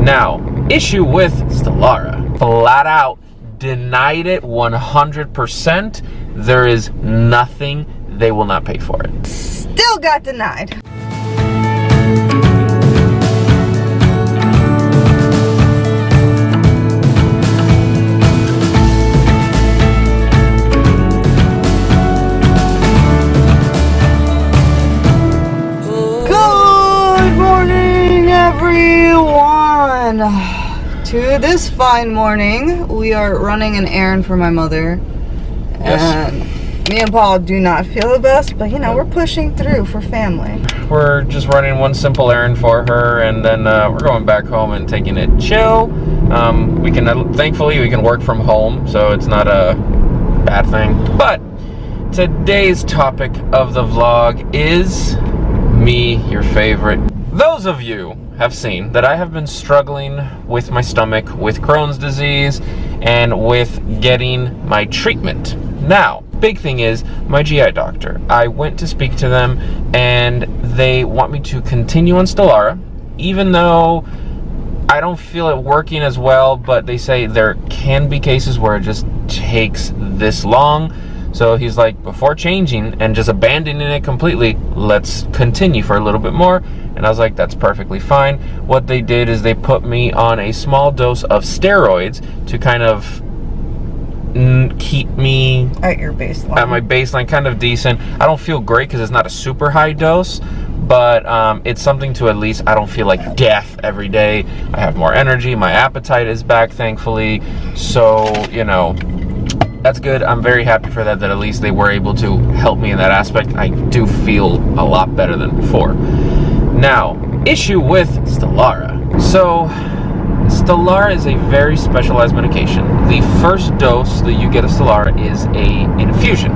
Now, issue with Stelara. Flat out denied it 100%. There is nothing, they will not pay for it. Still got denied. Good morning, everyone. To this fine morning, we are running an errand for my mother. Yes. And me and Paul do not feel the best, but you know, we're pushing through for family. We're just running one simple errand for her, and then we're going back home and taking it chill. We can, thankfully, we can work from home, so it's not a bad thing. But today's topic of the vlog is me, your favorite. Those of you have seen that I have been struggling with my stomach, with Crohn's disease, and with getting my treatment. Now, big thing is my GI doctor. I went to speak to them and they want me to continue on Stelara, even though I don't feel it working as well, but they say there can be cases where it just takes this long. So he's like, before changing and just abandoning it completely, let's continue for a little bit more. And I was like, that's perfectly fine. What they did is they put me on a small dose of steroids to kind of keep me At your baseline. at my baseline, kind of decent. I don't feel great because it's not a super high dose, but it's something to at least, I don't feel like death every day. I have more energy. My appetite is back, thankfully. So, you know, that's good. I'm very happy for that at least they were able to help me in that aspect. I do feel a lot better than before. Now, issue with Stelara. So, Stelara is a very specialized medication. The first dose that you get of Stelara is a infusion.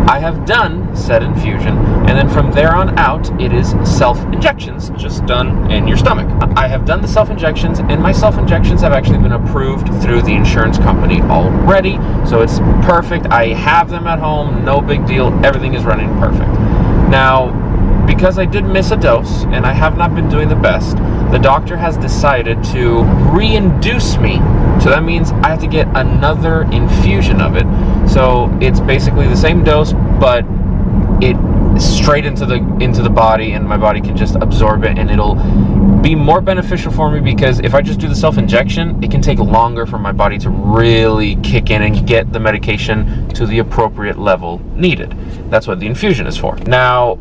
I have done said infusion, and then from there on out, it is self-injections, just done in your stomach. I have done the self-injections, and my self-injections have actually been approved through the insurance company already, so it's perfect. I have them at home, no big deal, everything is running perfect. Now, because I did miss a dose, and I have not been doing the best, the doctor has decided to re-induce me. So that means I have to get another infusion of it. So it's basically the same dose, but it straight into the body, and my body can just absorb it, and it'll be more beneficial for me because if I just do the self-injection, it can take longer for my body to really kick in and get the medication to the appropriate level needed. That's what the infusion is for. Now,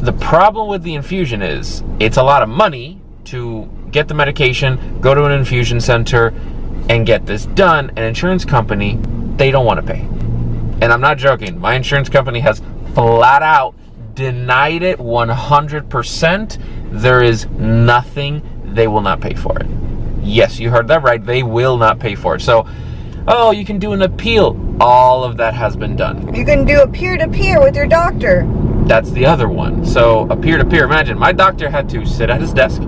the problem with the infusion is it's a lot of money to get the medication, go to an infusion center, and get this done. An insurance company, they don't want to pay. And I'm not joking. My insurance company has flat out denied it 100%. There is nothing, they will not pay for it. Yes, you heard that right. They will not pay for it. So, oh, you can do an appeal. All of that has been done. You can do a peer-to-peer with your doctor. That's the other one. So a peer-to-peer, imagine my doctor had to sit at his desk,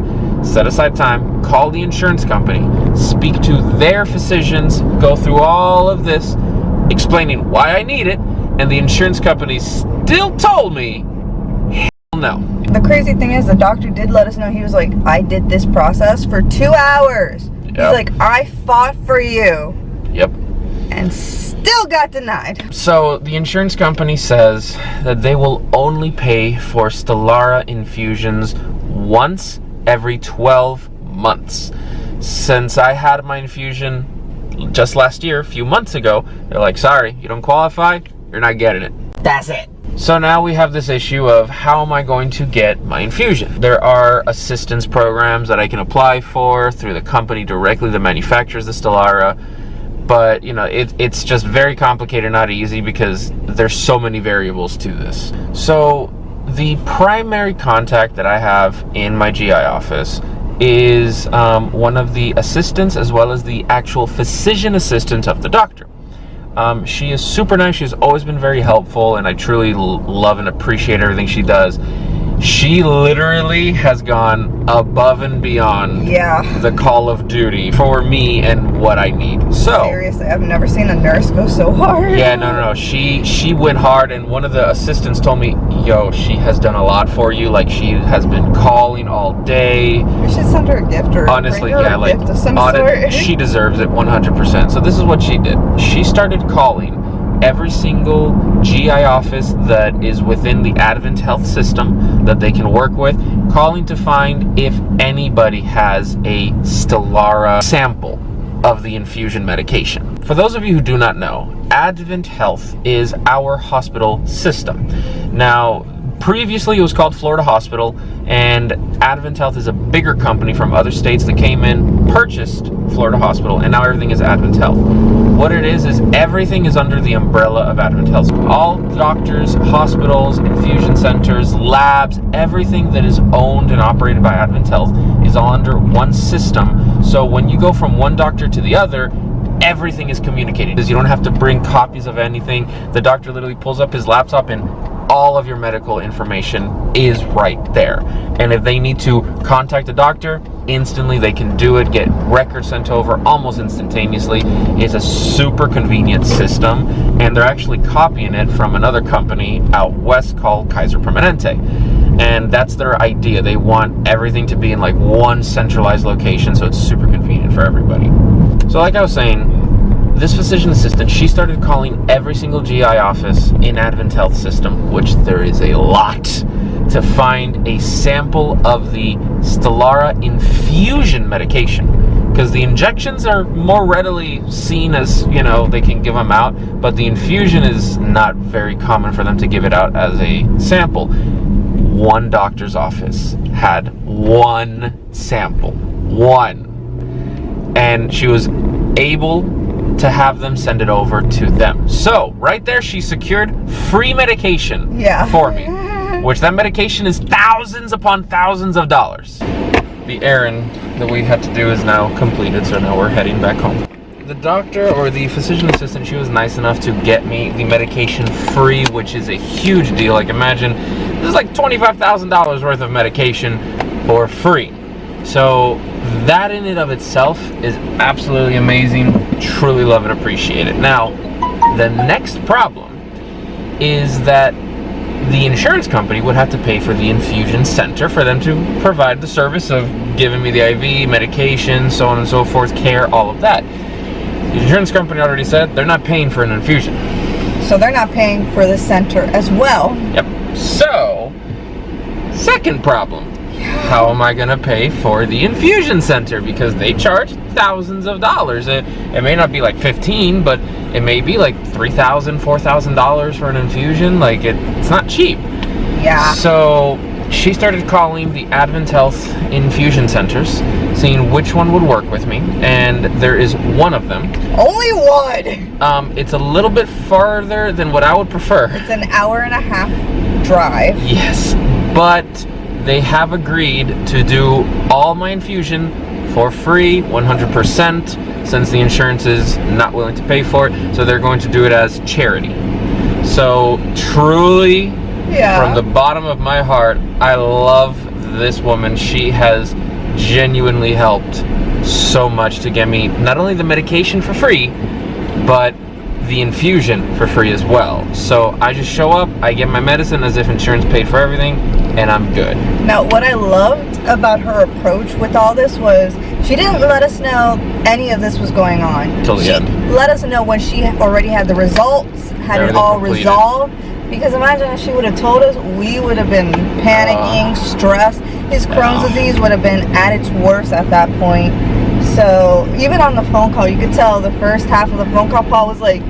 set aside time, call the insurance company, speak to their physicians, go through all of this, explaining why I need it, and the insurance company still told me, hell no. The crazy thing is the doctor did let us know. He was like, I did this process for 2 hours. Yep. He's like, I fought for you. Yep. And still got denied. So the insurance company says that they will only pay for Stelara infusions once every 12 months. Since I had my infusion just last year, a few months ago, they're like, sorry, you don't qualify, you're not getting it. That's it. So now we have this issue of how am I going to get my infusion? There are assistance programs that I can apply for through the company directly that manufactures the Stelara. But, you know, it's just very complicated, not easy, because there's so many variables to this. So the primary contact that I have in my GI office is one of the assistants as well as the actual physician assistant of the doctor. She is super nice. She's always been very helpful, and I truly love and appreciate everything she does. She literally has gone above and beyond the call of duty for me and what I need. So seriously, I've never seen a nurse go so hard. Yeah, no. She went hard, and one of the assistants told me, yo, she has done a lot for you. Like, she has been calling all day. We should send her a gift or honestly, bring her yeah, a like gift of some sort. she deserves it 100%. So this is what she did. She started calling every single GI office that is within the Advent Health system that they can work with, calling to find if anybody has a Stelara sample of the infusion medication. For those of you who do not know, Advent Health is our hospital system. Now, previously it was called Florida Hospital, and Advent Health is a bigger company from other states that came in, purchased Florida Hospital, and now everything is Advent Health. What it is everything is under the umbrella of Advent Health. All doctors, hospitals, infusion centers, labs, everything that is owned and operated by Advent Health is all under one system. So when you go from one doctor to the other, everything is communicated. You don't have to bring copies of anything. The doctor literally pulls up his laptop and all of your medical information is right there. And if they need to contact a doctor, instantly they can do it, get records sent over almost instantaneously. It's a super convenient system, and they're actually copying it from another company out west called Kaiser Permanente. And that's their idea. They want everything to be in like one centralized location, so it's super convenient for everybody. So like I was saying, this physician assistant, she started calling every single GI office in Advent Health system, which there is a lot, to find a sample of the Stelara infusion medication. Because the injections are more readily seen as, you know, they can give them out, but the infusion is not very common for them to give it out as a sample. One doctor's office had one sample. One. And she was able to have them send it over to them. So right there, she secured free medication for me, which that medication is thousands upon thousands of dollars. The errand that we had to do is now completed, so now we're heading back home. The doctor, or the physician assistant, she was nice enough to get me the medication free, which is a huge deal. Like, imagine this is like $25,000 worth of medication for free. So that in and of itself is absolutely amazing. Truly love and appreciate it. Now, the next problem is that the insurance company would have to pay for the infusion center for them to provide the service of giving me the IV, medication, so on and so forth, care, all of that. The insurance company already said they're not paying for an infusion. So they're not paying for the center as well. Yep. So, second problem. How am I gonna pay for the infusion center? Because they charge thousands of dollars. It may not be like 15, but it may be like $3,000, $4,000 for an infusion. Like, it's not cheap. Yeah. So she started calling the Advent Health infusion centers, seeing which one would work with me, and there is one of them. Only one. It's a little bit farther than what I would prefer. It's an hour and a half drive. Yes, but they have agreed to do all my infusion for free, 100%, since the insurance is not willing to pay for it. So they're going to do it as charity. So truly, from the bottom of my heart, I love this woman. She has genuinely helped so much to get me not only the medication for free, but the infusion for free as well. So I just show up, I get my medicine as if insurance paid for everything, and I'm good. Now, what I loved about her approach with all this was she didn't let us know any of this was going on. Till the end. She let us know when she already had the results, had it all resolved. Because imagine if she would have told us, we would have been panicking, stressed. His Crohn's disease would have been at its worst at that point. So even on the phone call, you could tell the first half of the phone call, Paul was like,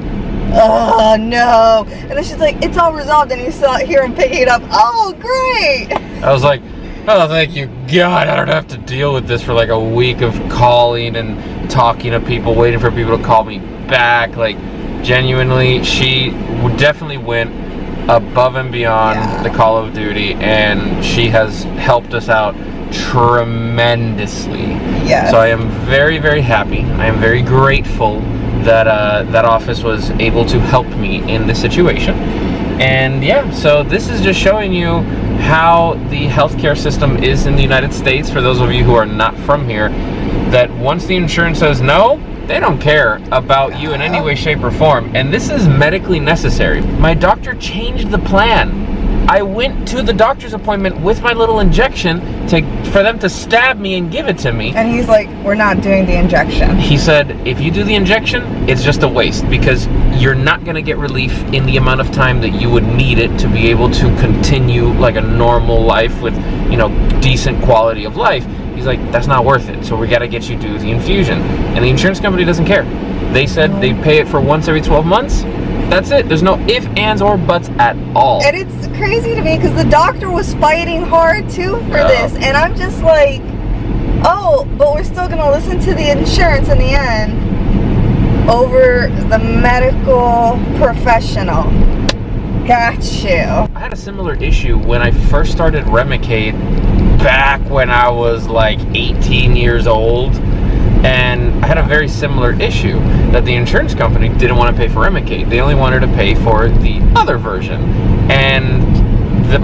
oh no. And then she's like, it's all resolved. And you saw hear him picking it up. Oh, great. I was like, oh, thank you God, I don't have to deal with this for like a week of calling and talking to people, waiting for people to call me back. Like, genuinely, she definitely went above and beyond the call of duty, and she has helped us out tremendously. So I am very, very happy. I am very grateful that that office was able to help me in this situation. And yeah, so this is just showing you how the healthcare system is in the United States, for those of you who are not from here, that once the insurance says no, they don't care about you in any way, shape, or form. And this is medically necessary. My doctor changed the plan. I went to the doctor's appointment with my little injection for them to stab me and give it to me. And he's like, we're not doing the injection. He said, if you do the injection, it's just a waste because you're not going to get relief in the amount of time that you would need it to be able to continue like a normal life with, you know, decent quality of life. He's like, that's not worth it. So we got to get you to do the infusion. And the insurance company doesn't care. They said they pay it for once every 12 months. That's it. There's no ifs, ands, or buts at all. And it's crazy to me because the doctor was fighting hard too for this. And I'm just like, oh, but we're still going to listen to the insurance in the end over the medical professional. Got you. I had a similar issue when I first started Remicade back when I was like 18 years old. And I had a very similar issue that the insurance company didn't want to pay for Remicade. They only wanted to pay for the other version. And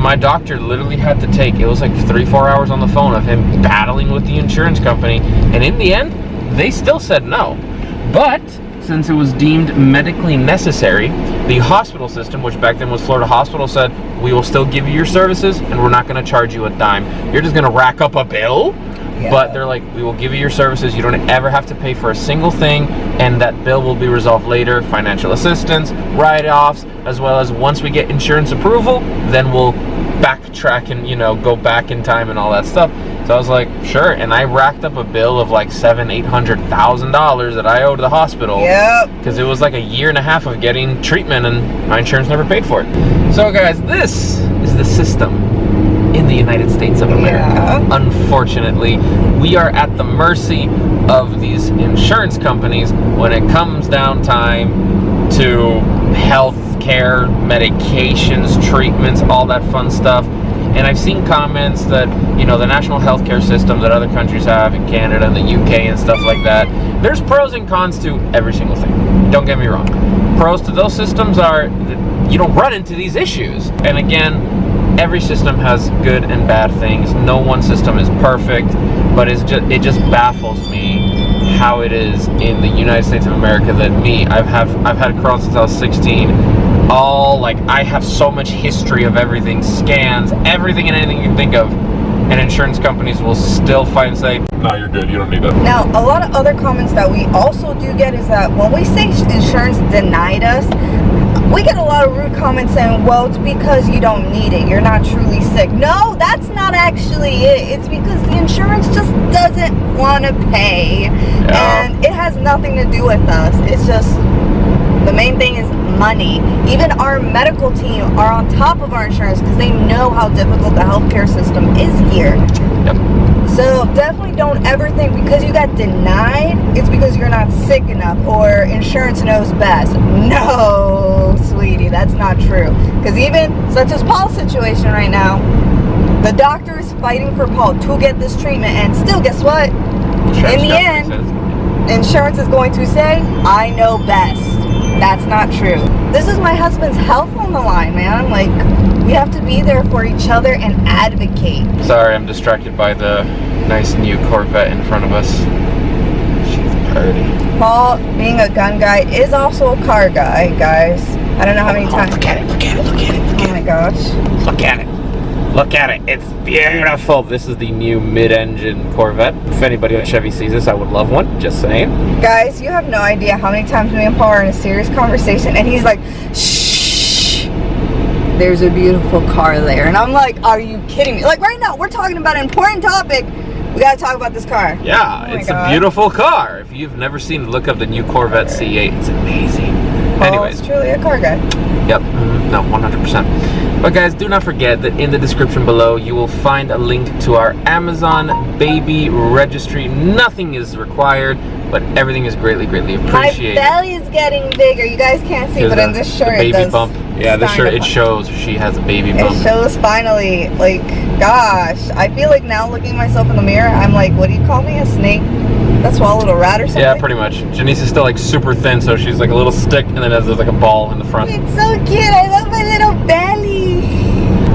my doctor literally had to take, it was like 3-4 hours on the phone of him battling with the insurance company. And in the end, they still said no. But since it was deemed medically necessary, the hospital system, which back then was Florida Hospital, said, we will still give you your services and we're not going to charge you a dime. You're just going to rack up a bill. Yeah. But they're like, we will give you your services. You don't ever have to pay for a single thing, and that bill will be resolved later. Financial assistance, write-offs, as well as once we get insurance approval, then we'll backtrack and, you know, go back in time and all that stuff. So I was like, sure. And I racked up a bill of like $700,000-800,000 that I owed the hospital. Yep. Because it was like a year and a half of getting treatment, and my insurance never paid for it. So guys, this is the system in the United States of America. Yeah. Unfortunately, we are at the mercy of these insurance companies when it comes down time to health care, medications, treatments, all that fun stuff. And I've seen comments that, you know, the national healthcare system that other countries have in Canada and the UK and stuff like that, there's pros and cons to every single thing. Don't get me wrong. Pros to those systems are that you don't run into these issues. And again, every system has good and bad things. No one system is perfect, but it just baffles me how it is in the United States of America that I've had Crohn's since I was 16. I have so much history of everything, scans, everything and anything you can think of, and insurance companies will still fight and say, no, you're good, you don't need that. Now, a lot of other comments that we also do get is that when we say insurance denied us, we get a lot of rude comments saying, well, it's because you don't need it. You're not truly sick. No, that's not actually it. It's because the insurance just doesn't want to pay. Yeah. And it has nothing to do with us. It's just, the main thing is money. Even our medical team are on top of our insurance because they know how difficult the healthcare system is here. Yep. So definitely don't ever think because you got denied, it's because you're not sick enough or insurance knows best. No, sweetie, that's not true. Because even such as Paul's situation right now, the doctor is fighting for Paul to get this treatment, and still, guess what? In the end, insurance is going to say, I know best. That's not true. This is my husband's health on the line, man. Like, we have to be there for each other and advocate. Sorry, I'm distracted by the nice new Corvette in front of us. She's pretty. Paul, being a gun guy, is also a car guy, guys. I don't know how many times. Look at it, look at it, look at it, look at it. Oh my gosh. Look at it. Look at it. It's beautiful. This is the new mid-engine Corvette. If anybody at Chevy sees this, I would love one. Just saying. Guys, you have no idea how many times me and Paul are in a serious conversation and he's like, shh, there's a beautiful car there. And I'm like, are you kidding me? Like right now, we're talking about an important topic. We gotta talk about this car. Yeah, it's a beautiful car. If you've never seen it, look up the new Corvette C8. It's amazing. Anyways, it's truly a car guy. Yep, no, 100%. But guys, do not forget that in the description below, you will find a link to our Amazon baby registry. Nothing is required, but everything is greatly, greatly appreciated. My belly is getting bigger. You guys can't see, but in this shirt, the baby bump. Yeah, this shirt, it shows she has a baby bump. It shows finally. Like, gosh, I feel like now looking at myself in the mirror, I'm like, what do you call me, a snake that swallowed a rat or something? Yeah, pretty much. Janice is still like super thin, so she's like a little stick, and then there's like a ball in the front. It's so cute. I love my little belly.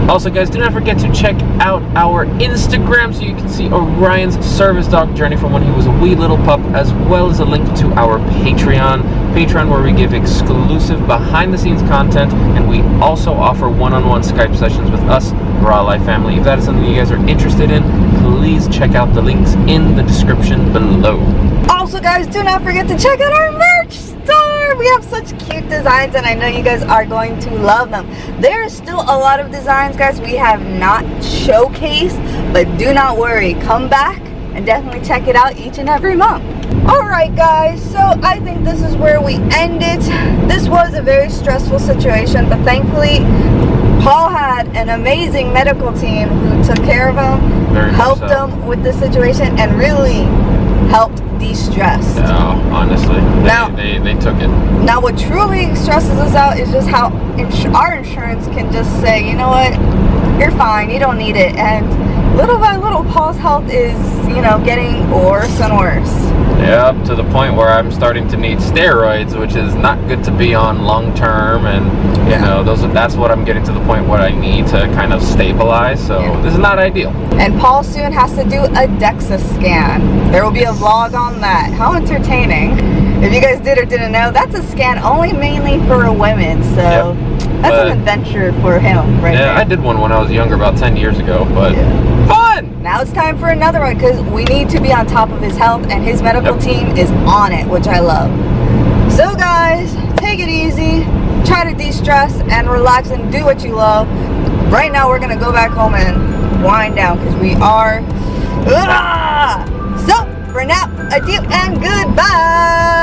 Also, guys, do not forget to check out our Instagram so you can see Orion's service dog journey from when he was a wee little pup, as well as a link to our Patreon where we give exclusive behind-the-scenes content, and we also offer one-on-one Skype sessions with us, Raw Life Family. If that is something you guys are interested in, please check out the links in the description below. Also, guys, do not forget to check out our merch store. We have such cute designs, and I know you guys are going to love them. There is still a lot of designs, guys, we have not showcased, but do not worry. Come back and definitely check it out each and every month. Alright, guys, so I think this is where we end it. This was a very stressful situation, but thankfully Paul had an amazing medical team who took care of him, helped him with the situation, and really helped de-stress. Yeah, honestly, they took it. Now what truly stresses us out is just how our insurance can just say, you know what, you're fine, you don't need it, and little by little Paul's health is, you know, getting worse and worse. Yeah, to the point where I'm starting to need steroids, which is not good to be on long term, and you know, that's what I'm getting to the point where I need to kind of stabilize, so this is not ideal. And Paul soon has to do a DEXA scan. There will be a vlog on that. How entertaining. If you guys did or didn't know, that's a scan only mainly for women, so that's an adventure for him right there. Yeah, I did one when I was younger, about 10 years ago, but fun! Now it's time for another one, because we need to be on top of his health, and his medical team is on it, which I love. So guys, take it easy, try to de-stress and relax and do what you love. Right now we're gonna go back home and wind down, because we are so for now, adieu and goodbye.